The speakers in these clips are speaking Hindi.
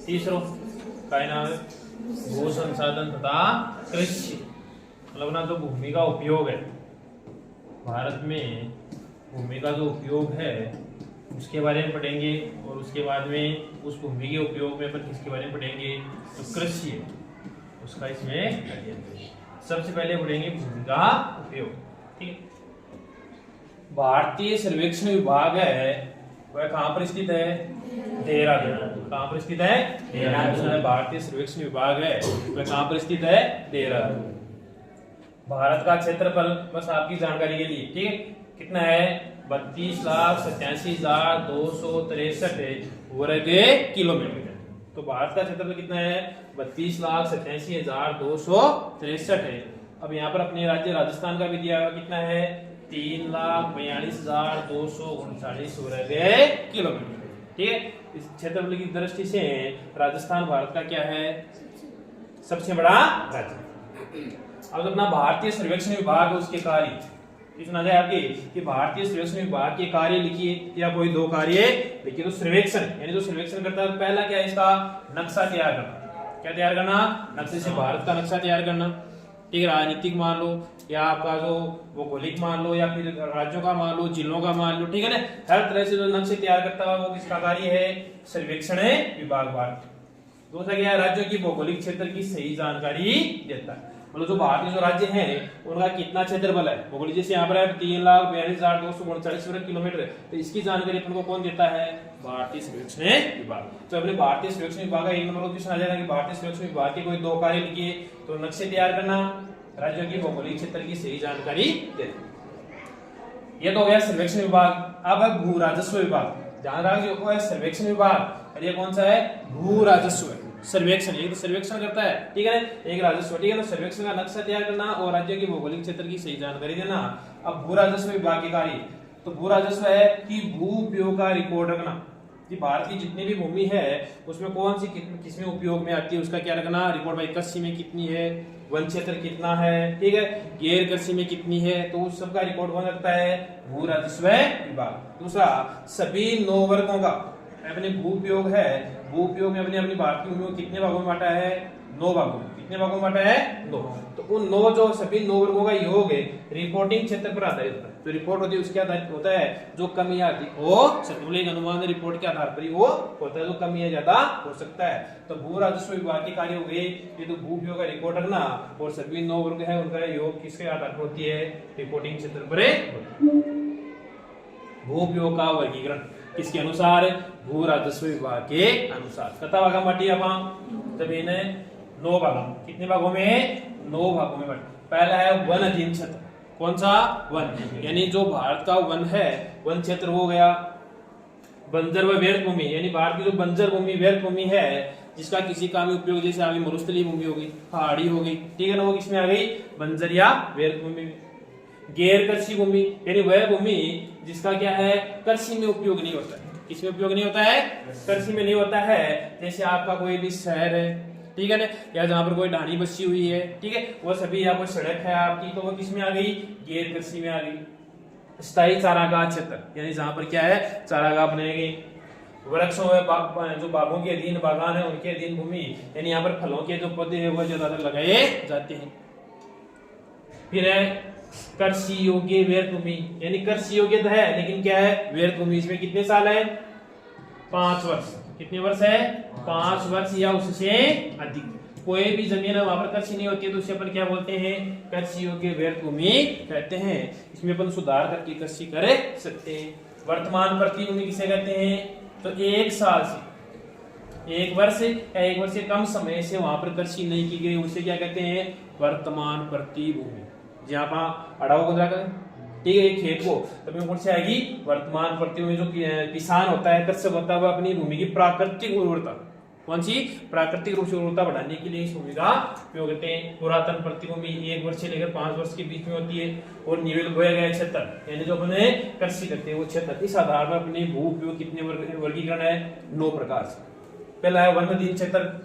तीसरो का नाम है भू संसाधन तथा कृषि, मतलब ना जो भूमि का उपयोग है भारत में, भूमि का जो उपयोग है उसके बारे में पढ़ेंगे, और उसके बाद में उस भूमि के उपयोग में अपन किसके बारे में पढ़ेंगे, तो कृषि है उसका इसमें अध्ययन करेंगे। सबसे पहले पढ़ेंगे भूमि का उपयोग। ठीक है, भारतीय सर्वेक्षण विभाग है वह कहाँ पर स्थित है, देहरादून। कहाँ पर स्थित है, देहरादून। भारतीय सर्वेक्षण विभाग है वह कहाँ पर स्थित है, देहरादून। भारत का क्षेत्रफल बस आपकी जानकारी के लिए, ठीक है, कितना है, 32,87,263 वर्ग किलोमीटर। तो भारत का क्षेत्रफल कितना है, 32,87,263 है। अब यहाँ पर अपने राज्य राजस्थान का भी दिया हुआ कितना है, 3,42,239 वर्ग किलोमीटर। ठीक है, इस क्षेत्रफल की दृष्टि से राजस्थान भारत का क्या है, सबसे बड़ा राज्य। अब अपना भारतीय सर्वेक्षण विभाग है उसके कार्य सुना जाए आपके कि भारतीय सर्वेक्षण विभाग के कार्य लिखिए या कोई दो कार्य लिखिए। तो सर्वेक्षण यानी जो सर्वेक्षण करता है पहला क्या है, इसका नक्शा तैयार करना। क्या तैयार करना, नक्शे से भारत का नक्शा तैयार करना। ठीक है, राजनीतिक मान लो या आपका जो भौगोलिक मान लो या फिर राज्यों का मान लो, जिलों का मान लो, ठीक है ना, हर तरह से जो नक्शे तैयार करता है वो किसका कार्य है, सर्वेक्षण विभाग भारत। दूसरा क्या है, राज्यों की भौगोलिक क्षेत्र की सही जानकारी देता है। मतलब जो भारतीय जो राज्य हैं उनका कितना क्षेत्रफल है भौगोलिक, जैसे यहाँ पर है 3,42,239 वर्ग किलोमीटर, तो इसकी जानकारी अपन को कौन देता है, भारतीय सर्वेक्षण विभाग। तो अपने भारतीय सर्वेक्षण विभाग का एक नंबर क्वेश्चन आ जाएगा कि भारतीय सर्वेक्षण विभाग के कोई दो कार्य लिखिए। तो नक्शे तैयार करना, राज्यों की भौगोलिक क्षेत्र की सही जानकारी देना। ये तो हो गया सर्वेक्षण विभाग। अब है भू राजस्व विभाग। ध्यान रखिए, सर्वेक्षण विभाग और ये कौन सा है, भू राजस्व सर्वेक्षण। एक तो सर्वेक्षण करता है, ठीक है, एक राजस्व। ठीक है, तो सर्वेक्षण का नक्शा तैयार करना और राज्यों की भौगोलिक क्षेत्र की सही जानकारी देना। अब भू राजस्व विभाग के कार्य, तो भू राजस्व है कि भू उपयोग का रिकॉर्ड रखना कि भारत की जितनी भी भूमि है उसमें कौन सी किसमें उपयोग में आती है उसका क्या रखना रिकॉर्ड। भाई कृषि में कितनी है, वन क्षेत्र कितना है, ठीक है, गैर कृषि में कितनी है, तो उस सब का रिकॉर्ड कौन रखता है, भू राजस्व विभाग। दूसरा, सभी 9 वर्गों का अपने भू उपयोग है, भू उपयोग में अपनी अपनी भारत की भूमि को कितने भागों में बांटा है, 9 भागों में। कितने भागों में बांटा है, 9। तो उन 9 जो सभी 9 वर्गों का योग है रिपोर्टिंग क्षेत्र पर आधारित होता है। तो रिपोर्ट होती है उसके आधारित होता है जो कमी आती है वो संतुलित अनुमान रिपोर्ट के आधार पर ही वो होता है, जो कमी है ज्यादा हो सकता है। तो भू राजस्व विभाग के कार्य हो गए ये, तो भू उपयोग का रिकॉर्ड रखना और सभी 9 वर्ग है उनका योग किसके आधार पर होती है, रिपोर्टिंग क्षेत्र पर। भू उपयोग का वर्गीकरण किसके अनुसार, भू राजस्व विभाग के अनुसार। कथा भागा बांटी अपन जमीन 9 भागों, कितने भागों में, 9 भागों में बांटी। पहला है वन अधीन क्षेत्र, कौन सा, वन, यानी जो भारत का वन है वन क्षेत्र हो गया। बंजर व व्यर्थ भूमि, यानी भारत की जो बंजर भूमि व्यर्थ भूमि है जिसका किसी काम में उपयोग, जैसे आगे मरुस्थलीय भूमि हो गई, पहाड़ी हो गई, ठीक है ना, वो किसमें आ गई, बंजर या व्यर्थ भूमि में। गैर कृषि भूमि यानी वह भूमि जिसका क्या है, कृषि में उपयोग नहीं होता है। किसमें उपयोग नहीं होता है, कृषि में नहीं होता है। जैसे आपका कोई भी शहर है, ठीक है ना, या जहाँ पर कोई ढाणी बसी हुई है, ठीक है, वो सभी या कोई सड़क है आपकी, तो वो किसमें आ गई, गैर कृषि में आ गई। स्थायी चारागाह क्षेत्र यानी जहाँ पर क्या है, चारागाह बनाई गई। वृक्षों में जो बागों के अधीन बागान है उनके अधीन भूमि, यानी यहाँ पर फलों के जो पौधे है वो ज्यादातर लगाए जाते हैं। फिर है कृषि योग्य व्यर्थ भूमि, यानी कृषि योग्य तो है लेकिन क्या है, व्यर्थ भूमि। इसमें कितने साल है, 5 वर्ष। कितने वर्ष है, 5 वर्ष या उससे अधिक। कोई भी जमीन है वहां पर कृषि नहीं होती है तो उसे अपन क्या बोलते हैं, कृषि योग्य व्यर्थ भूमि कहते हैं। इसमें अपन सुधार करके कृषि कर सकते हैं। वर्तमान प्रतिभूमि किसे कहते हैं, तो 1 साल से 1 वर्ष या 1 वर्ष से कम समय से वहां पर कृषि नहीं की गई उसे क्या कहते हैं, वर्तमान प्रतिभूमि। जहाँ पर अड़ाओ को ठीक है खेत को, तभी कौन से आएगी, वर्तमान प्रतिभूमि। जो किसान होता है, कृषक होता है, वह अपनी भूमि की प्राकृतिक उर्वरता, कौन सी, प्राकृतिक रूप से उर्वरता बढ़ाने के लिए इस भूमि का उपयोग करते हैं। पुरातन प्रतिभूमि 1 वर्ष से लेकर 5 वर्ष के बीच में होती है। और निवेल बोया गया क्षेत्र यानी जो अपने कृषि करते हैं वो क्षेत्र। इस आधार पर अपने भू उपयोग कितने वर्गीकरण है, 9 प्रकार से। पहला है वन अधीन क्षेत्र।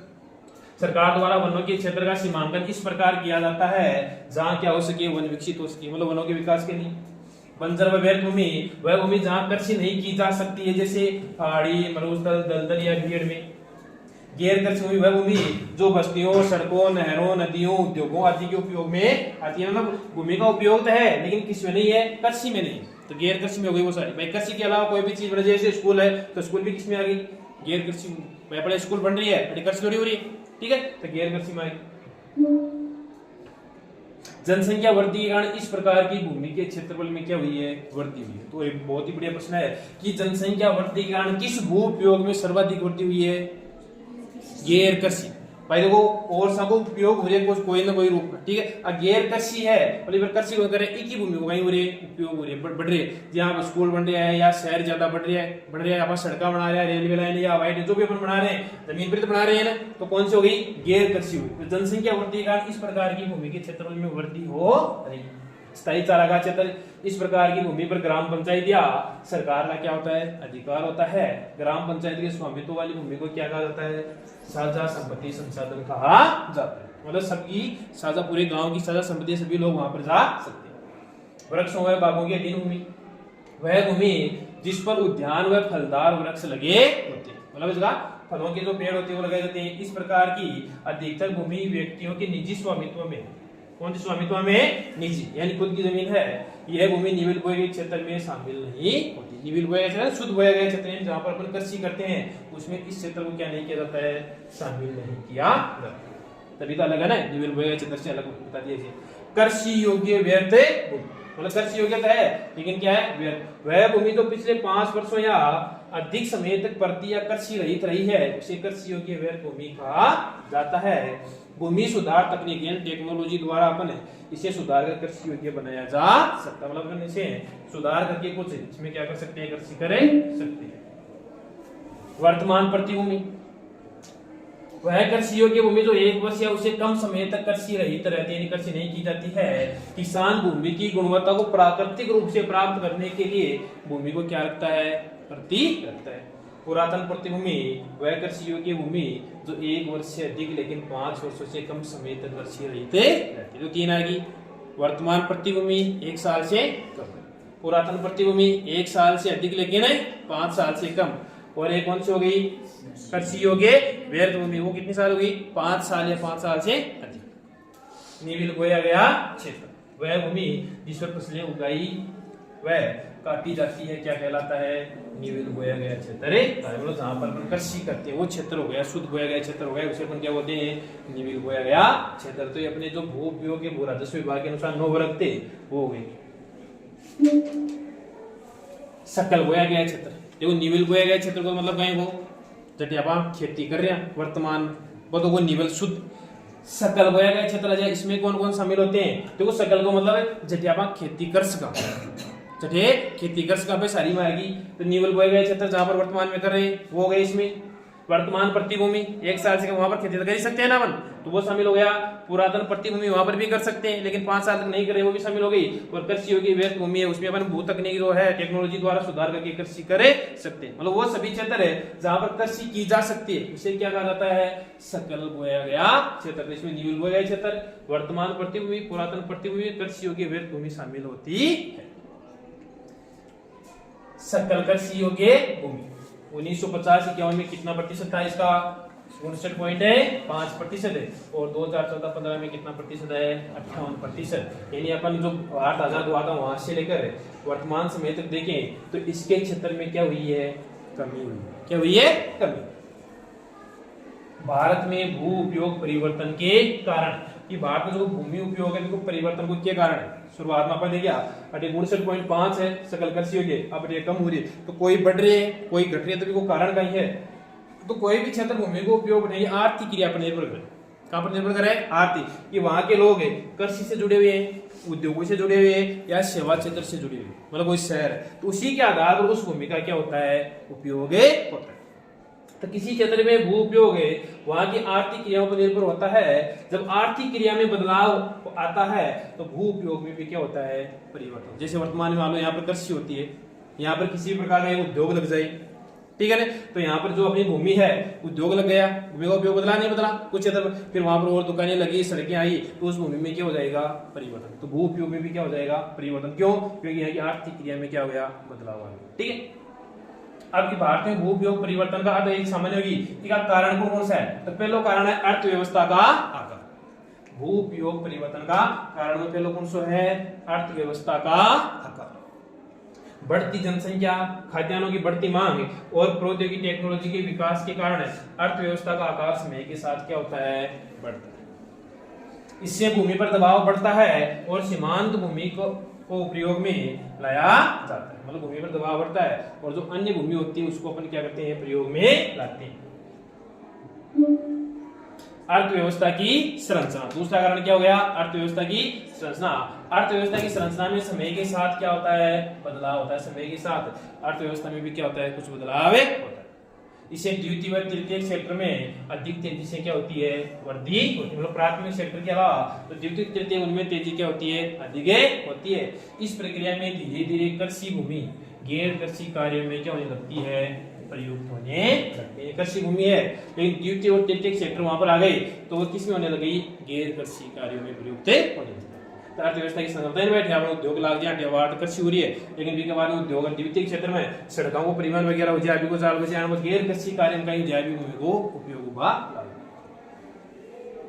सरकार द्वारा वनों के क्षेत्र का सीमांकन इस प्रकार किया जाता है जहां क्या हो सके, वन विकसित हो सके, मतलब वनों के विकास के लिए। बंजर व व्यर्थ भूमि वह भूमि जहां कृषि नहीं की जा सकती है, जैसे पहाड़ी, मरुस्थल, दलदल या भीड़ में। गैर कृषि भूमि वह भूमि जो बस्तियों, सड़कों, नहरों, नदियों, उद्योगों आदि के उपयोग में आती है। मतलब भूमि का उपयोग तो है लेकिन किस में नहीं है, कृषि में नहीं। तो गैर कृषि में हो गई वो सारी। भाई कृषि के अलावा कोई भी चीज बने, जैसे स्कूल है तो स्कूल भी किस में आ गई, गैर कृषि। भाई अपने स्कूल बन रही है, अपनी कृषि थोड़ी हो रही है, ठीक है, तो गैर कृषि में आएगी। जनसंख्या वृद्धि के कारण इस प्रकार की भूमि के क्षेत्रफल में क्या हुई है, वृद्धि हुई है। तो एक बहुत ही बढ़िया प्रश्न है कि जनसंख्या वृद्धि के कारण किस भू उपयोग में सर्वाधिक वृद्धि हुई है, गैर कृषि। भाई देखो और सब उपयोग हो रहे कोई ना कोई रूप में, ठीक है। अब गैर कृषि है मतलब कृषि को करे एक ही भूमि को कहीं हो रही है, उपयोग हो रही है, बढ़ रही है। जहाँ स्कूल बन रहा है या शहर ज्यादा बढ़ रहा है, अपन सड़का बना रहे हैं, रेलवे लाइन या हवाई जो भी अपन बना रहे हैं, जमीन पर तो बना रहे हैं ना, तो कौन सी हो गई, गैर कृषि हुई। तो जनसंख्या वृद्धि के कारण इस प्रकार की भूमि के क्षेत्रफल में वृद्धि हो रही। स्थायी चारागाह क्षेत्र, इस प्रकार की भूमि पर ग्राम पंचायत या सरकार का क्या होता है, अधिकार होता है। ग्राम पंचायत के स्वामित्व वाली भूमि को क्या कहा जाता है, साझा संपत्ति संसाधन कहा जाता है। मतलब सबकी साझा, पूरे गांव की साझा संपत्ति, सभी लोग वहां पर जा सकते हैं। वृक्ष व बागों की अधीन भूमि वह भूमि जिस पर उद्यान व फलदार वृक्ष लगे होते हैं। मतलब इसका फलों के जो पेड़ होते हैं वो लगाए जाते हैं। इस प्रकार की अधिकतर भूमि व्यक्तियों के निजी स्वामित्व में, कौन सी स्वामित्व में, निजी, यानी खुद की जमीन है। यह भूमि निविल बोए गए क्षेत्र में शामिल नहीं होती। निविल बोया गया, शुद्ध बोया गया क्षेत्र जहां पर अपन कृषि करते हैं, उसमें इस क्षेत्र को क्या नहीं किया जाता है, शामिल नहीं किया जाता। तभी तो अलग है ना, निविल बोया गया क्षेत्र से अलग बता दिया। कृषि योग्य व्यर्थ भूमि, मतलब कृषि योग्य है लेकिन क्या है, व्यर्थ। वह भूमि जो पिछले 5 वर्षों या अधिक समय तक परती या कृषि रहित रही है, उसे कृषि योग्य व्यर्थ भूमि कहा जाता है। भूमि सुधार तकनीक यानी टेक्नोलॉजी द्वारा अपन इसे सुधार कर कृषि योग्य बनाया जा सकता है। मतलब इसे सुधार करके कुछ इसमें क्या कर सकते हैं, कृषि कर सकते हैं। वर्तमान प्रतिभूमि वह कृषि योग्य भूमि जो 1 वर्ष या उससे कम समय तक कृषि रहित रहती है, कृषि नहीं की जाती है। किसान भूमि की गुणवत्ता को प्राकृतिक रूप से प्राप्त करने के लिए भूमि को क्या रखता है, प्रति रखता है। पुरातन प्रतिभूमि वह कृषि योग्य भूमि जो 1 वर्ष से अधिक लेकिन 5 वर्षों से कम समय तक कृषि रहित रहती है। तो 3 आएगी। वर्तमान प्रतिभूमि 1 साल से कम, पुरातन प्रतिभूमि 1 साल से अधिक लेकिन 5 साल से कम, और एक कौन सी हो गई, कृषि योग्य व्यर्थ भूमि, वो कितनी साल होगी, 5 साल या 5 साल से अधिक। निविल बोया गया क्षेत्र वह भूमि जिस पर फसलें उगाई वह काटी जाती है, क्या कहलाता है, निविल बोया गया क्षेत्र। मतलब जहां पर अपन कृषि करते हैं वो क्षेत्र हो गया, शुद्ध बोया गया क्षेत्र हो गया, उसे अपन क्या बोलते हैं, निविल बोया गया क्षेत्र। तो ये अपने जो भू उपयोग के भू राजस्व विभाग के अनुसार 9 वर्ग थे वो हो गए। सकल बोया गया क्षेत्र, देखो निविल बोया गया क्षेत्र को मतलब कहीं वो जब आप खेती कर रहे हैं वर्तमान वो निविल शुद्ध। सकल बोया गया क्षेत्र है, इसमें कौन कौन शामिल होते हैं, देखो सकल को मतलब जटिया खेती कर सका, जटे खेती कर सका पे सारी में आएगी। तो निविल बोया गया क्षेत्र जहां पर वर्तमान में कर रहे हैं वो हो गए। इसमें वर्तमान प्रतिभूमि 1 साल से वहां पर खेती तो कर ही सकते हैं ना अपन, तो वो शामिल हो गया। पुरातन प्रतिभूमि वहां पर भी कर सकते हैं लेकिन 5 साल तक नहीं करे, वो भी शामिल हो गई। और कृषि योग्य व्यर्थ भूमि है, उसमें अपन भू तकनीक जो है टेक्नोलॉजी द्वारा सुधार करके कृषि करे सकते हैं। मतलब वो सभी क्षेत्र है जहां पर कृषि की जा सकती है, उसे क्या कहा जाता है, सकल बोया गया क्षेत्र। इसमें निविल बोया गया क्षेत्र, वर्तमान प्रतिभूमि, पुरातन प्रतिभूमि, कृषि योग्य व्यर्थ भूमि शामिल होती है। सकल कृषि योग्य भूमि 1950-51 में कितना प्रतिशत था इसका, 59.5% है। और 2014-15 में कितना प्रतिशत है, 58%। यानी अपन जो भारत आजाद हुआ था वहां से लेकर वर्तमान समय तक देखें तो इसके क्षेत्र में क्या हुई है, कमी हुई है। क्या हुई है, कमी। भारत में भू उपयोग परिवर्तन के कारण, कि भारत में जो भूमि उपयोग है परिवर्तन को क्या कारण है, शुरुआत में अपन देखिए 59.5 है सकल कृषि योग्य, अब ये कम हो रही है, तो कोई बढ़ रही है कोई घट रही है, तो कारण कहीं है। तो कोई भी क्षेत्र भूमि को उपयोग नहीं, आर्थिक क्रिया पर निर्भर करे। कहां पर निर्भर करे, आर्थिक, कि वहां के लोग हैं कृषि से जुड़े हुए हैं, उद्योगों से जुड़े हुए हैं या सेवा क्षेत्र से जुड़े हुए, मतलब कोई शहर है तो उसी के आधार पर उस भूमि का क्या होता है, उपयोग होता है। तो किसी क्षेत्र में भू उपयोग है वहां की आर्थिक क्रियाओं पर निर्भर होता है। जब आर्थिक क्रिया में बदलाव आता है तो भू उपयोग में भी क्या होता है, परिवर्तन। जैसे वर्तमान में मान लो यहाँ पर कृषि होती है, यहाँ पर किसी प्रकार का उद्योग लग जाए, ठीक है ना, तो यहाँ पर जो अपनी भूमि है उद्योग लग गया, भूमि का उपयोग बदला नहीं बदला कुछ क्षेत्र में, फिर वहां पर और दुकानें लगी, सड़कें आई, तो उस भूमि में क्या हो जाएगा, परिवर्तन। तो भू उपयोग में भी क्या हो जाएगा, परिवर्तन। क्यों, क्योंकि यहाँ की आर्थिक क्रिया में क्या हो गया, बदलाव आ गया। ठीक है, अब की भारत में भू उपयोग परिवर्तन का तो एक सामान्य होगी कि का कारण कौन सा है? तो पहला कारण है अर्थव्यवस्था का आकार। भू उपयोग परिवर्तन का कारण में पहला कौन सा है? अर्थव्यवस्था का आकार। बढ़ती जनसंख्या, खाद्यान्नों की बढ़ती मांग और प्रौद्योगिकी टेक्नोलॉजी के विकास के कारण अर्थव्यवस्था का आकार समय के साथ क्या होता है? बढ़ता है। इससे भूमि पर दबाव बढ़ता है और सीमांत भूमि को प्रयोग में लाया जाता है। मतलब भूमि पर दबाव बढ़ता है और जो अन्य भूमि होती है उसको अपन क्या करते हैं? प्रयोग में लाते हैं। अर्थव्यवस्था की संरचना, दूसरा कारण क्या हो गया? अर्थव्यवस्था की संरचना। अर्थव्यवस्था की संरचना में समय के साथ क्या होता है? बदलाव होता है। समय के साथ अर्थव्यवस्था में भी क्या होता है? कुछ बदलाव होता है। इसे द्वितीय व तृतीय क्षेत्र में अधिक तेजी से क्या होती है? वृद्धि होती है। मतलब प्राथमिक क्षेत्र के अलावा तो द्वितीय तृतीय उनमें तेजी क्या होती है? अधिक होती है। इस प्रक्रिया में धीरे धीरे कृषि भूमि गैर कृषि कार्यों में क्या होने लगती है? प्रयुक्त होने लगती है। कृषि भूमि है लेकिन द्वितीय और तृतीय क्षेत्र वहां पर आ गई तो वो किसमें होने लगी? गैर कृषि कार्यों में प्रयुक्त होने लगी। तो अर्थव्यवस्था की संरचना में बैठे अपने उद्योग लाग जाए, डेवलप कृषि हो रही है लेकिन भी के बाद उद्योग द्वितीय क्षेत्र में सड़कों को परिवहन वगैरह हो जाए, अभी को चाल बचे आने गैर कृषि कार्य का ही जैविक भूमि को उपयोग हुआ।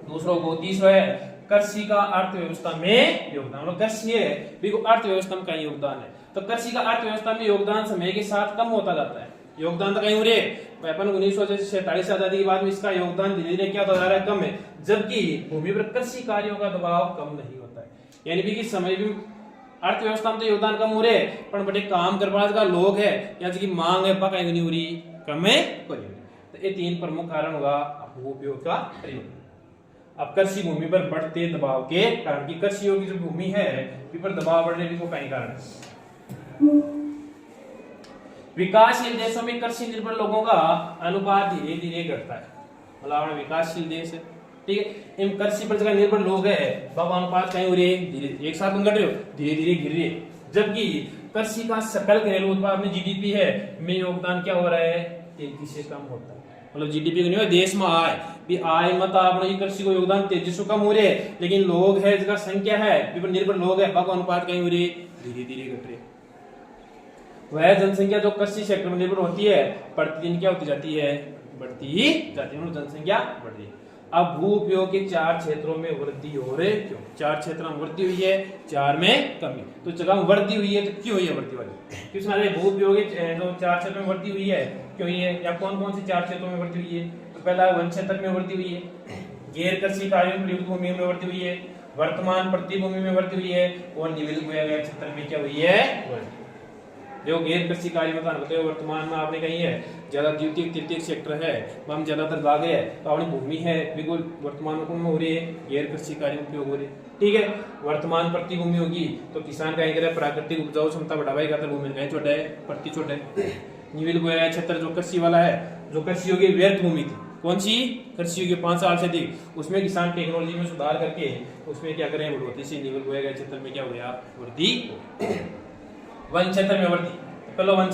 दूसरा को तीसरा है कृषि का अर्थव्यवस्था में योगदान। मतलब कृषि है भी अर्थव्यवस्था में कई योगदान है। तो कृषि का अर्थव्यवस्था में योगदान समय के साथ कम होता जाता है। योगदान तो कहीं हो रहे अपन 1947 से आजादी के बाद में इसका योगदान धीरे धीरे क्या होता जा रहा है? कम है। जबकि भूमि पर कृषि कार्यों का दबाव कम नहीं होता है। यानी भी कि समय भी अर्थव्यवस्था में तो योगदान कम हो रहे पर बड़े काम करने का लोग है या जिसकी मांग है कहीं नहीं हो रही, कम है। तो ये तीन प्रमुख कारण होगा भू उपयोग का परिवर्तन। अब कृषि भूमि पर बढ़ते दबाव के कारण की कृषि की जो भूमि है पर दबाव बढ़ने को कई कारण है। विकासशील देशों में कृषि निर्भर लोगों का अनुपात धीरे धीरे घटता है। मतलब विकासशील देश है, ठीक है, इन कृषि पर जगह निर्भर लोग है बाबा अनुपात कहीं हो रहे धीरे एक साथ घट रहे हो, धीरे धीरे गिर रहे। जबकि कृषि का सकल घरेलू उत्पाद में जीडीपी है में योगदान क्या हो रहा है? तेजी से कम होता है। मतलब जीडीपी नहीं देश में आय मत आपने कृषि को योगदान तेजी से कम हो रहे लेकिन लोग है जगह संख्या है निर्भर लोग है बाबा अनुपात कहीं हो रही धीरे धीरे घट रहे। वह जनसंख्या जो कृषि क्षेत्र में निर्भर होती है प्रतिदिन क्या होती जाती है? बढ़ती ही जाती है। जनसंख्या बढ़ रही है। अब भू उपयोग के 4 क्षेत्रों में वृद्धि हो रही है। क्यों? 4 क्षेत्रों में वृद्धि हुई है, 4 में कमी। तो जगह में वृद्धि हुई है तो क्यों हुई है वृद्धि वाली? क्योंकि भू उपयोग जो 4 क्षेत्रों में वृद्धि हुई है क्यों हुई है? या कौन कौन से 4 क्षेत्रों में वृद्धि हुई है? तो पहला वन क्षेत्र में वृद्धि हुई है, गैर कृषि कार्यों में प्रयुक्त भूमि में वृद्धि हुई है, वर्तमान प्रतिभूमि में वृद्धि हुई है और निविल बोया गया क्षेत्र में क्या हुई है? जो गैर कृषि कार्य में बताते वर्तमान में आपने कही है ज्यादा द्वितीय तृतीय क्षेत्र है हम ज्यादातर भाग है तो अपनी भूमि है बिल्कुल वर्तमान में हो रही है गैर कृषि कार्य में उपयोग हो रही है, ठीक है। वर्तमान प्रतिभूमि होगी तो किसान का करें प्राकृतिक उपजाऊ क्षमता बढ़ाएगा तो भूमि का छोटा है प्रति छोटा है। निविल बोया क्षेत्र जो कृषि वाला है जो कृषि होगी व्यर्थ भूमि थी, कौन सी? कृषि होगी 5 साल से अधिक, उसमें किसान टेक्नोलॉजी में सुधार करके उसमें क्या करें? बढ़ोतरी से निविल बोया गया क्षेत्र में क्या हो गया? वृद्धि। वन क्षेत्र में वृद्धि, पहला वन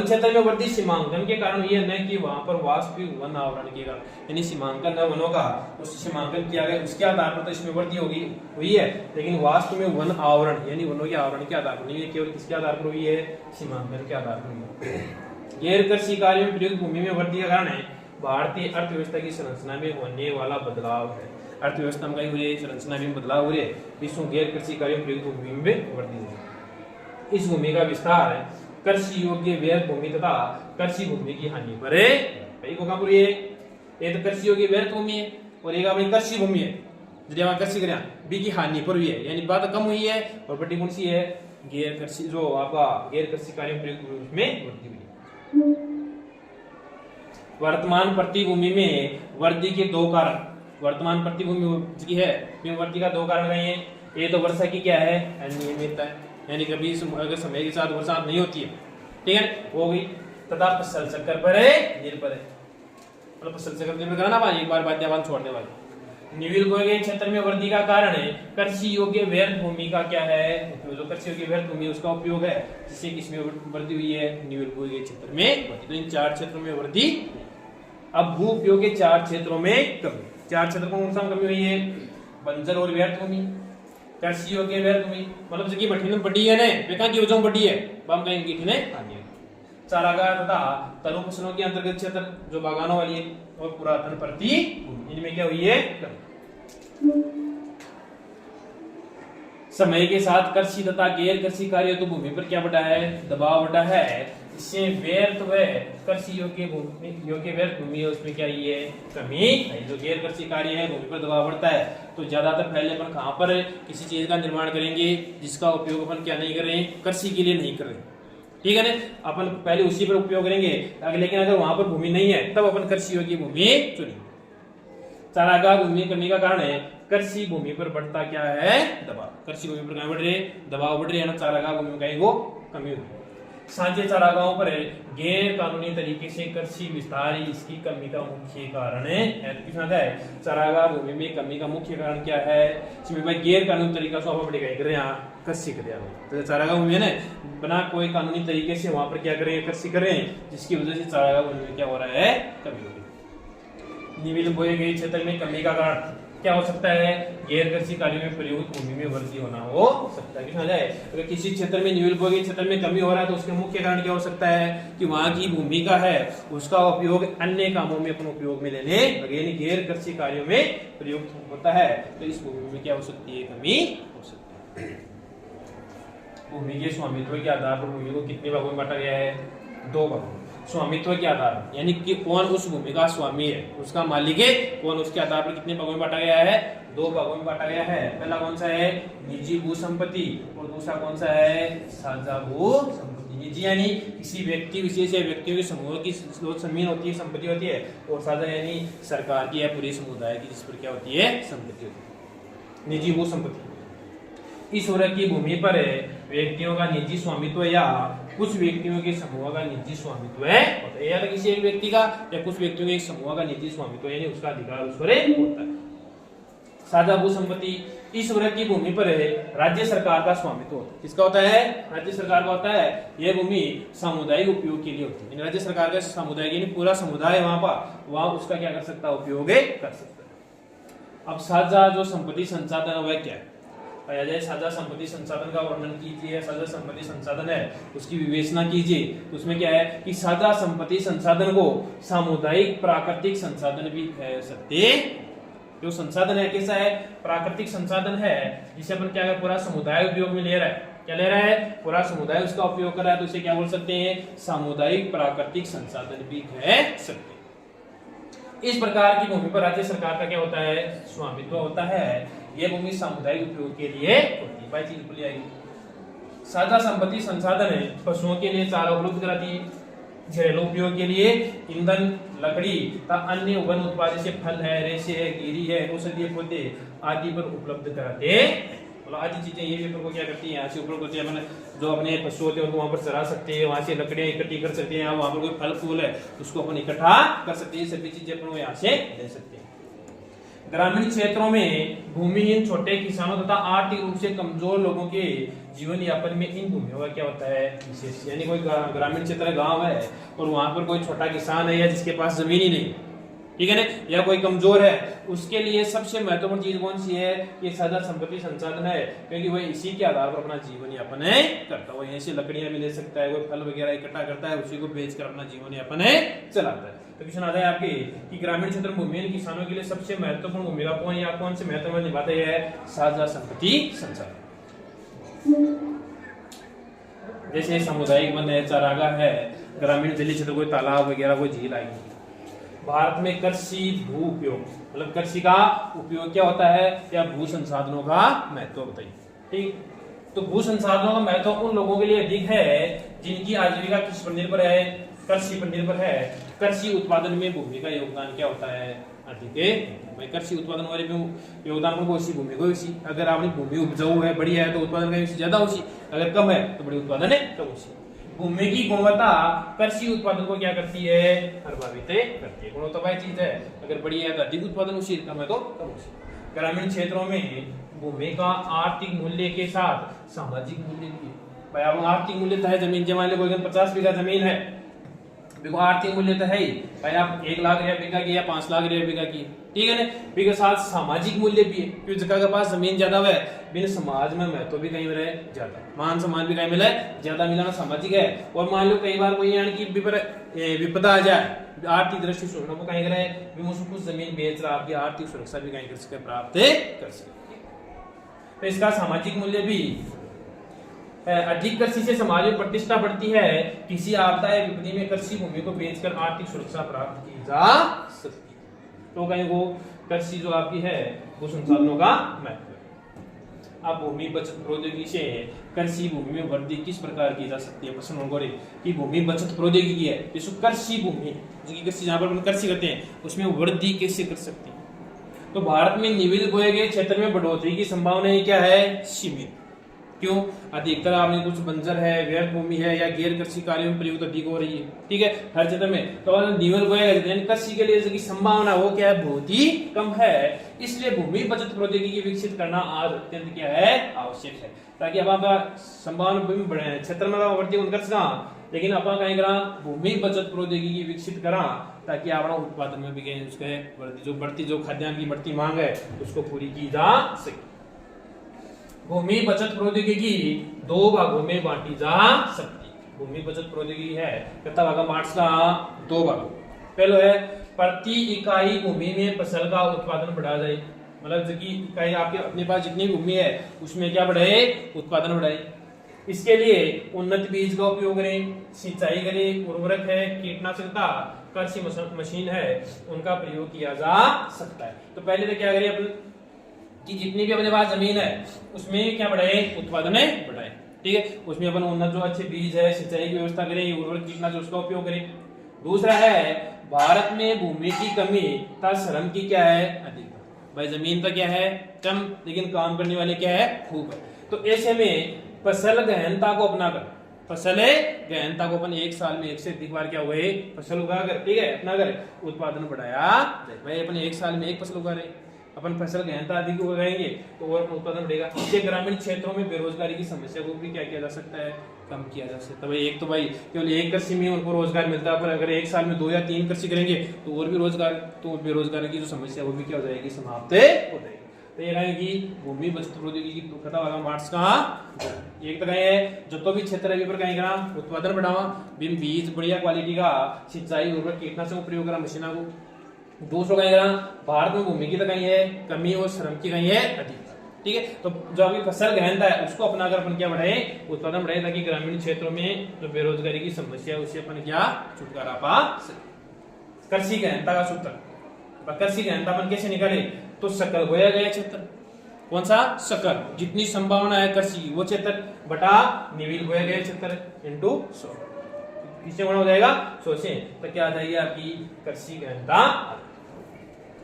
क्षेत्र में वृद्धि सीमांकन के कारण ये न कि वहां पर वास्तविक वन आवरण के कारण यानी सीमांकन न वनों का उस सीमांकन किया गया उसके आधार पर तो इसमें वृद्धि होगी हुई है लेकिन वास्तव में वन आवरण यानी वनों के आवरण के आधार पर नहीं, केवल किसके आधार पर हुई है? सीमांकन के आधार पर हुई है। गैर कृषि कार्यों में प्रयुक्त भूमि में वृद्धि का कारण है भारतीय अर्थव्यवस्था की संरचना में होने वाला बदलाव है। अर्थव्यवस्था में कहीं संरचना में बदलाव हो रहे विश्व गैर कृषि कार्यों में प्रयुक्त भूमि में वृद्धि हो रही। इस भूमि का विस्तार कृषि योग्य व्यर्थ भूमि तथा कृषि भूमि की हानि पर है। ये तो कृषि योग्य व्यर्थ भूमि है और एक अपनी कृषि भूमि है जो कृषि करें बी की हानि पर हुई है यानी बात कम हुई है और बड़ी कौन सी है? गैर कृषि जो आपका गैर कृषि कार्य में वृद्धि हुई है। वर्तमान प्रतिभूमि में वृद्धि के 2 कारण, वर्तमान प्रतिभूमि की है वृद्धि का 2 कारण नहीं है। ये तो वर्षा की क्या है? अनियमितता है यानी कभी अगर समय के साथ बरसात नहीं होती है, ठीक है, हो गई। तथा फसल चक्र पर है निर्भर है, मतलब फसल चक्र निर्भर करना भाई एक बार बाध्यावान छोड़ने वाले। निविल बोए गए क्षेत्र में वृद्धि का कारण है कृषि योग्य व्यर्थ भूमि का क्या है? जो कृषि योग्य व्यर्थ भूमि उसका उपयोग है जिससे किसमें वृद्धि हुई है? निविल बोए गए क्षेत्र में। तो इन 4 क्षेत्रों में वृद्धि। अब भू उपयोग के 4 क्षेत्रों में कमी। 4 क्षेत्र को कौन सा कमी हुई है? बंजर और व्यर्थ भूमि, कृषि योग्य व्यर्थ भूमि मतलब जगह बठी बड़ी है ने बेका की वजह बड़ी है बम कहीं की ने चारागाह तथा तनु फसलों के अंतर्गत क्षेत्र जो बागानों वाली है, और पुरातन प्रति इनमें क्या हुई है कमी। समय के साथ कृषि तथा गैर कृषि कार्य तो भूमि पर क्या बढ़ा है, दबाव बढ़ा है। इससे व्यर्थ व कृषि योग्य व्यर्थ भूमि है उसमें क्या ये कमी है। जो गैर कृषि कार्य है भूमि पर दबाव बढ़ता है तो ज्यादातर पहले अपन कहाँ पर किसी चीज का निर्माण करेंगे जिसका उपयोग अपन क्या नहीं करें, कृषि के लिए नहीं करें, ठीक है ना, अपन पहले उसी पर उपयोग करेंगे। लेकिन अगर वहां पर भूमि नहीं है तब अपन कृषि योग्य भूमि चुनेंगे। चारागाह भूमि करने का कारण है कृषि भूमि पर बढ़ता क्या है, दबाव। कृषि भूमि पर क्या बढ़ रहे, दबाव बढ़ रहे हैं ना, चारागाह भूमि में कहीं वो कमी होगी। साझे चारागाहों पर गैर कानूनी तरीके से कृषि विस्तार इसकी कमी का मुख्य कारण है। चारागाह भूमि में कमी का मुख्य कारण क्या है, इसमें भाई गैर कानूनी तरीका से कृषि करें। तो चारागाह भूमि है ना, बिना कोई कानूनी तरीके से वहां पर क्या करें, कृषि करें, जिसकी वजह से चारागाह भूमि में क्या हो रहा है, कमी हो रही। निविल बोए गए क्षेत्र में कमी का कारण क्या हो सकता है, गैर कृषि कार्यों में प्रयुक्त भूमि में वृद्धि होना हो सकता है। कितना जाए, अगर किसी क्षेत्र में निविल बोए गए क्षेत्र में कमी हो रहा है तो उसके मुख्य कारण क्या हो सकता है कि वहां की भूमि का है उसका उपयोग अन्य कामों में अपन उपयोग में लेने लगे, गैर कृषि कार्यों में प्रयुक्त होता है तो इस भूमि में क्या हो सकती है, कमी हो सकती है। भूमि के स्वामित्व के आधार पर भूमि को कितने भागों में बांटा गया है, 2 भागों में। स्वामित्व के आधार यानी कि कौन उस भूमि का स्वामी है, उसका मालिक है कौन, उसके आधार पर कितने भागों में बांटा गया है, 2 भागों में बांटा गया है। पहला कौन सा है, निजी भू संपत्ति, और दूसरा कौन सा है, साझा भू संपत्ति। निजी यानी किसी व्यक्ति विशेष या व्यक्तियों के समूह की जमीन होती है, संपत्ति होती है, और साझा यानी सरकार की या पूरे समुदाय की जिस पर क्या होती है, संपत्ति होती है, निजी भू संपत्ति। इस वर्ग की भूमि पर व्यक्तियों का निजी स्वामित्व या कुछ व्यक्तियों के समूह का निजी स्वामित्व है, या तो किसी एक व्यक्ति का या कुछ व्यक्तियों के एक समूह का निजी स्वामित्व यानी उसका अधिकार उस पर होता है। साझा भू संपत्ति, इस वर्ग की भूमि पर राज्य सरकार का स्वामित्व होता है। किसका होता है, राज्य सरकार का होता है। यह भूमि सामुदायिक उपयोग के लिए होती है, राज्य सरकार का सामुदायिक यानी पूरा समुदाय वहां पर वहां उसका क्या कर सकता है, उपयोग कर सकता है। अब साझा जो संपत्ति संसाधन है वह क्या है, साझा संपत्ति संसाधन का वर्णन कीजिए। साझा संपत्ति संसाधन है उसकी विवेचना कीजिए, तो उसमें क्या है कि साझा संपत्ति संसाधन को सामुदायिक प्राकृतिक संसाधन भी कह सकते। जो संसाधन है कैसा है, प्राकृतिक संसाधन है जिसे अपन क्या है पूरा समुदाय उपयोग में ले रहा है, क्या ले रहा है, पूरा समुदाय उसका उपयोग कर रहा है, तो इसे क्या बोल सकते हैं, सामुदायिक प्राकृतिक संसाधन भी कह सकते हैं। इस प्रकार की भूमि पर राज्य सरकार का क्या होता है, स्वामित्व होता है। यह भूमि सामुदायिक उपयोग के लिए होती है। चीज बोली आएगी। साझा संपत्ति संसाधन है पशुओं के लिए चारा उपलब्ध कराती है, घरेलू उपयोग के लिए ईंधन, लकड़ी तथा अन्य वन उत्पाद जैसे फल है, रेशे है, गिरी है, औषधीय पौधे आदि पर उपलब्ध कराते हैं। मतलब आदि चीजें ये भी को क्या करती है, यहाँ से उपलब्ध होती है। मैंने जो अपने पशु होते हैं उनको वहां पर चरा सकते हैं, वहां से लकड़ियां इकट्ठी कर सकते हैं, वहां पर कोई फल फूल है उसको अपन इकट्ठा कर सकते हैं, सभी चीजें अपन यहाँ से ले सकते हैं। ग्रामीण क्षेत्रों में भूमिहीन छोटे किसानों तथा आर्थिक रूप से कमजोर लोगों के जीवन यापन में इन भूमियों का क्या होता है, विशेष। यानी कोई ग्रामीण क्षेत्र गांव है और वहां पर कोई छोटा किसान है या जिसके पास जमीन ही नहीं, ठीक है ना, या कोई कमजोर है, उसके लिए सबसे महत्वपूर्ण चीज कौन सी है, ये साझा संपत्ति संसाधन है, क्योंकि वह इसी के आधार पर अपना जीवन यापन करता है। वो यहीं से लकड़ियां भी ले सकता है, कोई फल वगैरह इकट्ठा करता है, उसी को बेचकर अपना जीवन यापन चलाता है। तो क्वेश्चन आता है आपके कि ग्रामीण क्षेत्र में भूमिहीन किसानों के लिए सबसे महत्वपूर्ण भूमिका कौन या कौन से महत्व निभाता है, साझा संपत्ति संसाधन। जैसे सामुदायिक वन है, चारागाह है, ग्रामीण जलीय क्षेत्र कोई तालाब वगैरह कोई झील आएगी। भारत में कृषि भू उपयोग मतलब कृषि का उपयोग क्या होता है, या भू संसाधनों का महत्व बताइए। ठीक, तो भू संसाधनों का महत्व उन लोगों के लिए अधिक है जिनकी आजीविका किस पर निर्भर है, कृषि पर निर्भर है। कृषि उत्पादन में भूमि का योगदान क्या होता है, अधिक है। भाई कृषि उत्पादन वाले में योगदान को उसी भूमि को इसी, अगर आपकी भूमि उपजाऊ है, बढ़िया है, तो उत्पादन का ज्यादा उसी, अगर कम है तो बड़ी उत्पादन है कम उसी। भूमि की गुणवत्ता कृषि उत्पादन को क्या करती है, प्रभावित करती है। गुणवत्ता चीज है, अगर बढ़िया है तो अधिक उत्पादन उसी, कम है तो कम उसी। ग्रामीण क्षेत्रों में भूमि का आर्थिक मूल्य के साथ सामाजिक मूल्य भी। भाई अब आर्थिक मूल्य तो है जमीन, जमा कोई 50 बीघा जमीन है, देखो आर्थिक मूल्य तो है ही, भाई आप 1 लाख रुपया बीघा की या 5 लाख रुपया बीघा की, ठीक है ना। फिर के साथ सामाजिक मूल्य भी है, क्योंकि जगह के पास जमीन ज्यादा है बिन समाज में महत्व भी कहीं मिले ज्यादा, मान सम्मान भी कहीं मिले ज्यादा मिलाना सामाजिक है। और मान लो कई बार कोई यानी कि विपदा आ जाए, आर्थिक दृष्टि से को कहीं करे कुछ जमीन बेच रहा, आपकी आर्थिक सुरक्षा भी कहीं कर सके, प्राप्त कर सके। तो इसका सामाजिक मूल्य भी अधिक कृषि से समाज में प्रतिष्ठा बढ़ती है, किसी आपदा या विपत्ति में कृषि भूमि को बेचकर आर्थिक सुरक्षा प्राप्त की जा सकती है। तो कहीं वो कृषि जो आपकी है वो संसाधनों का महत्व है। अब भूमि बचत प्रौद्योगिकी से कृषि भूमि में वृद्धि किस प्रकार की जा सकती है, प्रश्न होगा कि भूमि बचत प्रौद्योगिकी है, इसको कृषि भूमि जो कृषि जहाँ पर कृषि करते हैं उसमें वृद्धि कैसे कर सकते हैं। तो भारत में निविल बोए गए क्षेत्र में बढ़ोतरी की संभावना क्या है, सीमित। क्यों, अधिकतर आपने कुछ बंजर है, व्यर्थ भूमि है या गैर कृषि कार्यों में प्रयुक्त अधिक हो रही है, ठीक है, हर क्षेत्र में। तो निविल बोए गए कृषि के लिए इसकी संभावना वो क्या है, बहुत ही कम है। इसलिए भूमि बचत प्रौद्योगिकी विकसित करना आज अत्यंत क्या है, आवश्यक है, ताकि अब आपका संभावना बढ़े क्षेत्र में वृद्धि कर सका, लेकिन अपन कहीं करा भूमि बचत प्रौद्योगिकी विकसित करा ताकि अपना उत्पादन में भी कहीं उसके बढ़ती जो खाद्यान्न की बढ़ती मांग है उसको पूरी की जा सके। भूमि बचत प्रौद्योगिकी दो भागों में बांटी जा सकती है। भूमि बचत प्रौद्योगिकी है कितना भागा, मार्क्स का दो भागों। पहला है प्रति इकाई भूमि में फसल का उत्पादन बढ़ा जाए, मतलब जो की इकाई आपके अपने पास जितनी भूमि है उसमें क्या बढ़ाए, उत्पादन बढ़ाए। इसके लिए उन्नत बीज का उपयोग करें, सिंचाई करें, उर्वरक है, कीटनाशक का कृषि मशीन है उनका प्रयोग किया जा सकता है। तो पहले तो क्या करें अपन कि जितनी भी अपने पास जमीन है उसमें क्या बढ़ाए, उत्पादन बढ़ाए, ठीक है। उसमें अपन उन्नत जो अच्छे बीज है, सिंचाई की व्यवस्था करें, उर्वरक कीटनाशक उसका उपयोग करें। दूसरा है भारत में भूमि की कमी तथा श्रम की क्या है, अधिक। भाई जमीन का क्या है कम, लेकिन काम करने वाले क्या है, खूब है। तो ऐसे में फसल गहनता को अपनाकर, फसल गहनता को अपन एक साल में एक से अधिक बार क्या हुए फसल उगा कर, ठीक है, अपना कर उत्पादन बढ़ाया जाए। भाई अपन एक साल में एक फसल उगा रहे, अपन फसल गहनता अधिक उगाएंगे तो और उत्पादन बढ़ेगा। इससे ग्रामीण क्षेत्रों में बेरोजगारी की समस्या को भी क्या किया जा सकता है, कम किया जा सकता है। भाई एक तो भाई केवल एक कृषि में उनको रोजगार मिलता है, पर अगर एक साल में 2 या 3 कृषि करेंगे तो और भी रोजगार, तो बेरोजगारी की जो समस्या वो भी क्या हो जाएगी, समाप्त हो जाएगी। तो ये कहें कि भूमि बचत प्रौद्योगिकी तो खता वाला मार्क्स का एक तो कहे जो तो भी क्षेत्र है पर कहीं करा उत्पादन बढ़ावा, बिन बीज बढ़िया क्वालिटी का, सिंचाई उर्वरक कीटनाशक प्रयोग करा मशीना को। दूसरा कहीं करा भारत में भूमि की तो कहीं है कमी और श्रम की कहीं है अधिक, ठीक है। तो जो अभी फसल गहनता है उसको अपनाकर अपन क्या बढ़ाए, उत्पादन बढ़ाए, ताकि ग्रामीण क्षेत्रों में जो बेरोजगारी की समस्या है उससे अपन क्या छुटकारा पा सके। कृषि गहनता का सूत्र, कृषि गहनता अपन कैसे निकाले, तो सकल बोया गया क्षेत्र, कौन सा सकल, जितनी संभावना है कृषि वो क्षेत्र बटा निविल बोया गया क्षेत्र इनटू 100, किससे गुणा हो जाएगा 100 से, तो क्या आ जाएगी आपकी कृषि गहनता।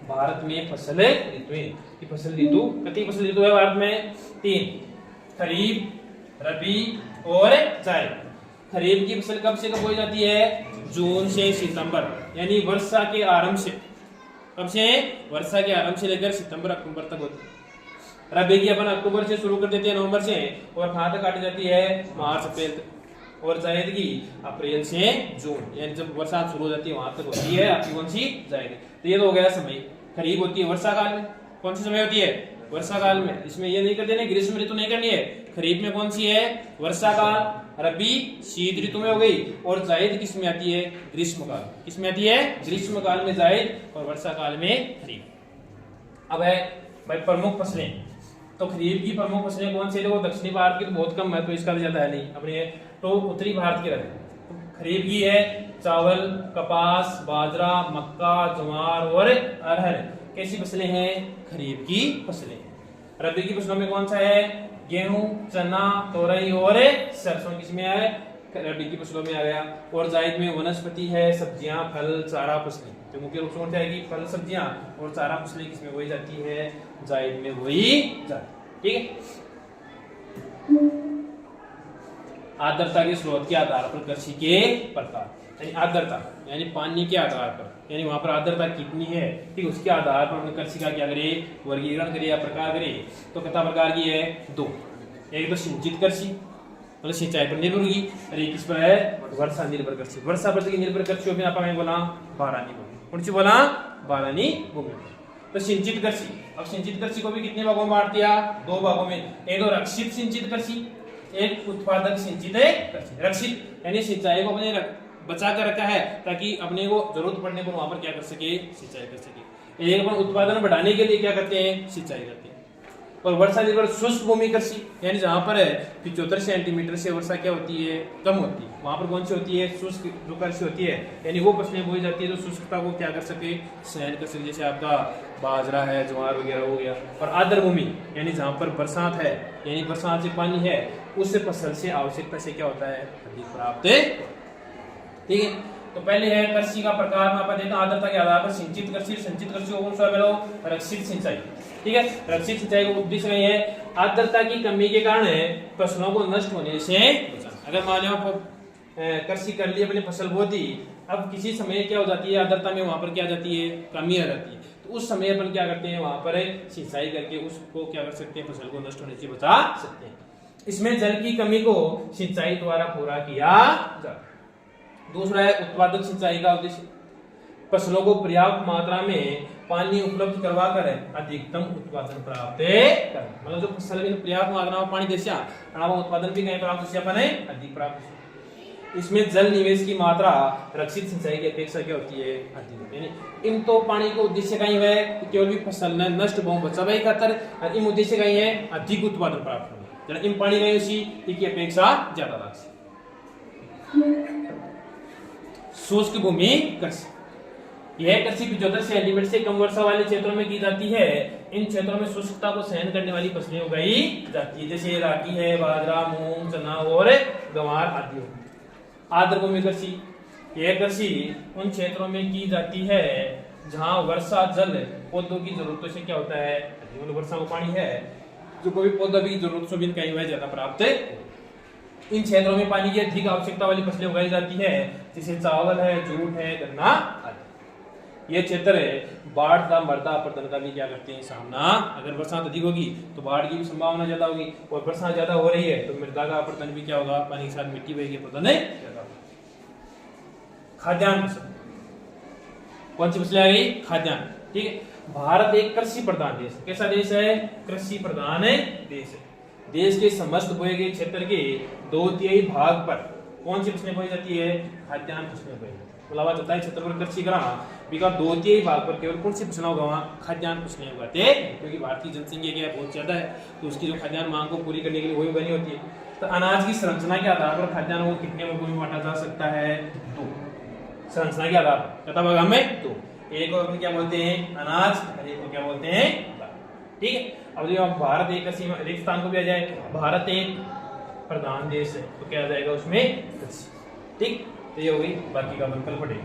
भारत में फसल ऋतु, फसल ऋतु कितनी फसल ऋतु है भारत में, 3, खरीफ, रबी और जायद। खरीफ की फसल कब से कब बोई जाती है, जून से सितंबर, यानी वर्षा के आरंभ से, कब से, वर्षा के आरंभ से लेकर सितंबर अक्टूबर तक होती है। रबी की अपन अक्टूबर से शुरू कर देते हैं, नवंबर से, और कहां तक काटी जाती है, मार्च अप्रैल तक। और जायद की अप्रैल से जून, यानी जब वर्षा शुरू हो जाती है वहां तक होती है आपकी कौन सी, जायद। तो ये तो हो गया समय। खरीफ होती है वर्षा काल में, कौन सी समय होती है, वर्षा काल में। इसमें ये नहीं कर देना ग्रीष्म ऋतु नहीं करनी है, खरीफ में कौन सी है, वर्षा काल, रबी शीत ऋतु में हो गई, और जायद किस में आती है, ग्रीष्म काल, किस में आती है, ग्रीष्म काल में जायद, और वर्षा काल में खरीफ। अब है भाई प्रमुख फसलें, तो खरीफ की प्रमुख फसलें कौन सी है, वो दक्षिणी भारत की तो बहुत कम है, तो इसका भी ज्यादा है नहीं अपने, तो उत्तरी भारत की रहते हैं। खरीफ की है चावल, कपास, बाजरा, मक्का, ज्वार और अरहर, कैसी फसलें हैं, खरीफ की फसलें। रबी की फसलों में कौन सा है, गेहूं, चना, तोरई और सरसों, किसमें है, रबी की फसलों में आ गया। और जायद में वनस्पति है, सब्जियां, फल, चारा फसलें, तो मुख्य रूप से जाएगी फल, सब्जियां और चारा फसलें किसमें बोई जाती है, जायद में बोई जाती, ठीक है। आर्द्रता के स्रोत के आधार पर कृषि के प्रकार, यानी आर्द्रता यानी पानी के आधार पर, यानी वहां पर आर्द्रता कितनी है, ठीक, उसके आधार पर हमने कृषि का क्या करें, वर्गीकरण करें या प्रकार करें। तो कितना प्रकार की है, 2, एक तो सिंचित कृषि मतलब सिंचाई पर निर्भर होगी, और एक किस पर है, वर्षा निर्भर कृषि। वर्षा पर निर्भर कृषि में आपने बोला बारानी भूमि, कौन सी बोला, बारानी भूमि। तो सिंचित कृषि, अब सिंचित कृषि को भी कितने भागों में बांट दिया? 2 भागों में। एक तो रक्षित सिंचित कृषि, एक उत्पादक सिंचित कृषि। रक्षित यानी सिंचाई को अपने बचा कर रखा है ताकि अपने को जरूरत पड़ने पर वहां पर क्या कर सके? सिंचाई कर सके। एक अपन उत्पादन बढ़ाने के लिए क्या करते हैं? सिंचाई करते हैं। और वर्षा निर्भर शुष्क भूमि कृषि यानी जहां पर 75 सेंटीमीटर से वर्षा क्या होती है? कम होती है, वहां पर कौन सी होती है? शुष्क जो कृषि होती है, यानी वो फसलें बोई जाती है जो शुष्कता को क्या कर सके? सहन कर सके, जैसे आपका बाजरा है, ज्वार वगैरह हो गया। और आर्द्र भूमि यानी जहां पर बरसात है, यानी बरसात से पानी है, उससे फसल से आवश्यकता से क्या होता है? अधिक प्राप्त। ठीक है, तो पहले है कृषि का प्रकार में अपन देखते हैं आर्द्रता के आधार पर सिंचित कृषि, संचित कृषि और रक्षित सिंचाई। ठीक है, रक्षित सिंचाई का उद्देश्य नहीं है आर्द्रता की कमी के कारण फसलों को नष्ट होने से बचाना। अगर मान लो कृषि कर ली, अपनी फसल बो दी, अब किसी समय क्या हो जाती है? आर्द्रता में वहां पर क्या जाती है? कमी आ जाती है। तो उस समय अपन क्या करते हैं? वहां पर सिंचाई करके उसको क्या कर सकते हैं? फसल को नष्ट होने से बचा सकते हैं। इसमें जल की कमी को सिंचाई द्वारा पूरा किया जाता है। दूसरा है उत्पादक सिंचाई का उद्देश्य फसलों को पर्याप्त मात्रा में पानी उपलब्ध करवा कर अधिकतम उत्पादन प्राप्त करना। मतलब जो फसल में पर्याप्त मात्रा में पानी देसिया उत्पादन भी कहीं प्राप्त अधिक प्राप्त। इसमें जल निवेश की मात्रा रक्षित सिंचाई की अपेक्षा क्या होती है? अधिक। यानी इन तो पानी का उद्देश्य कहीं है केवल भी फसल न नष्ट बहु बचावे खातर, और इन उद्देश्य कहीं है अधिक उत्पादन प्राप्त करना। इन पानी कहीं उसी की अपेक्षा ज्यादा राशि। शुष्क भूमि कृषि, यह कृषि 75 सेंटीमीटर से कम वर्षा वाले क्षेत्रों में की जाती है। इन क्षेत्रों में शुष्कता को सहन करने वाली फसलें उगाई जाती है, जैसे रागी है, बाजरा, मूंग, चना और गंवार आदि। आर्द्र भूमि कृषि, यह कृषि उन क्षेत्रों में की जाती है जहां वर्षा जल पौधों की जरूरतों से क्या होता है? वर्षा में पानी है जो कोई पौधा भी जरूरत से भी कहीं ज्यादा प्राप्त है। इन क्षेत्रों में पानी की अधिक आवश्यकता वाली फसलें उगाई जाती है, जैसे चावल है, जूट है, गन्ना आदि। ये क्षेत्र बाढ़ का, मृदा अपरदन का भी क्या करते हैं? सामना। अगर बरसात अधिक होगी तो बाढ़ की भी संभावना ज्यादा होगी, और बरसात ज्यादा हो रही है तो मृदा का अपरदन भी क्या होगा? पानी के साथ मिट्टी बहेगी, अपरदन ज्यादा होगा। खाद्यान्न फसल, कौन सी फसलें आ गई? खाद्यान्न। ठीक है, भारत एक कृषि प्रधान देश है। कैसा देश है? कृषि प्रधान देश है। देश के समस्त बोए गए क्षेत्र के 2/3 भाग पर कौन सी फसलें बोई जाती है? खाद्यान्न फसलें बोई जाती है। बोला जाता है क्षेत्र पर कृषि करा बिका 2/3 भाग पर केवल कौन सी फसलें उगावा? खाद्यान्न फसलें उगाते हैं, क्योंकि भारत की जनसंख्या क्या है? बहुत ज्यादा है, तो उसकी जो खाद्यान्न मांग को पूरी करने के लिए वही उगानी होती है। तो अनाज की संरचना के आधार पर खाद्यान्न को कितने वर्गों में बांटा जा सकता है? 2। संरचना के आधार पर कितना भाग में? 2। एक को अपन क्या बोलते हैं? अनाज, और एक को क्या बोलते हैं? ठीक है, अब जो भारत एक एक स्थान को भी आ जाए, भारत एक प्रधान देश है, तो क्या आ जाएगा उसमें? कृषि। ठीक, तो ये हो गई, बाकी का अपन कल पढ़ेंगे।